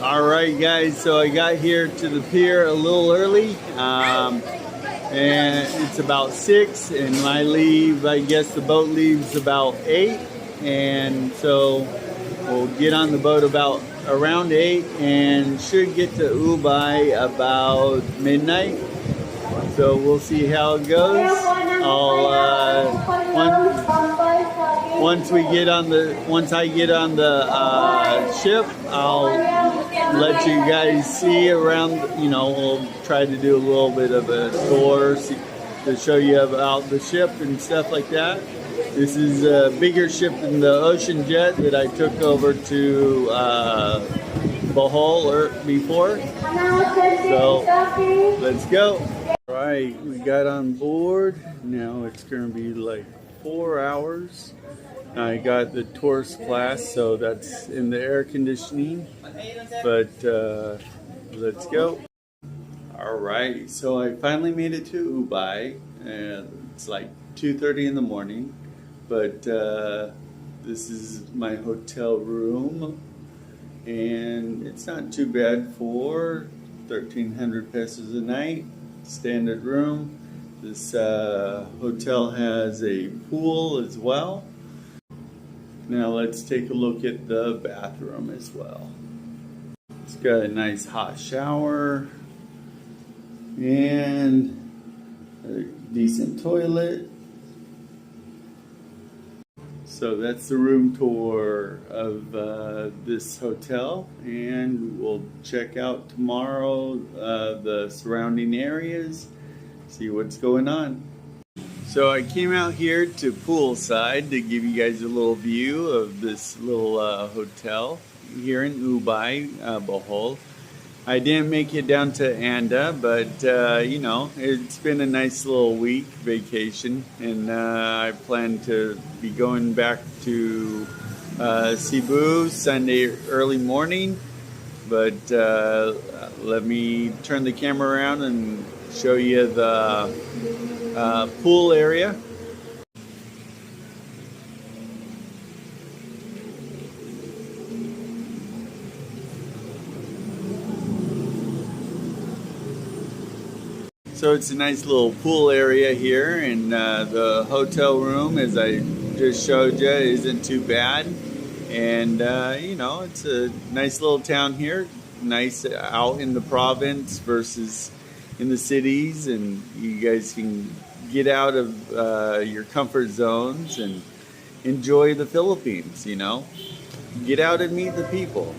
Alright guys, so I got here to the pier a little early, and it's about 6, and I guess the boat leaves about 8, and so we'll get on the boat about around 8 and should get to Ubay about midnight. So we'll see how it goes. Once I get on the ship, I'll let you guys see around. We'll try to do a little bit of a tour to show you about the ship and stuff like that. This is a bigger ship than the Ocean Jet that I took over to Bohol before. So let's go. All right, we got on board. Now it's going to be like 4 hours. I got the tourist class, so that's in the air conditioning. But let's go. All right, so I finally made it to Ubay, and it's like 2:30 in the morning. But this is my hotel room, and it's not too bad for 1,300 pesos a night, standard room. This hotel has a pool as well. Now let's take a look at the bathroom as well. It's got a nice hot shower and a decent toilet. So that's the room tour of this hotel, and we'll check out tomorrow the surrounding areas, see what's going on. So I came out here to poolside to give you guys a little view of this little hotel here in Ubay, Bohol. I didn't make it down to Anda, but it's been a nice little week vacation, and I plan to be going back to Cebu Sunday early morning. But let me turn the camera around and show you the pool area. So it's a nice little pool area here, and the hotel room, as I just showed you, isn't too bad. And it's a nice little town here, nice out in the province versus in the cities, and you guys can get out of your comfort zones and enjoy the Philippines. Get out and meet the people.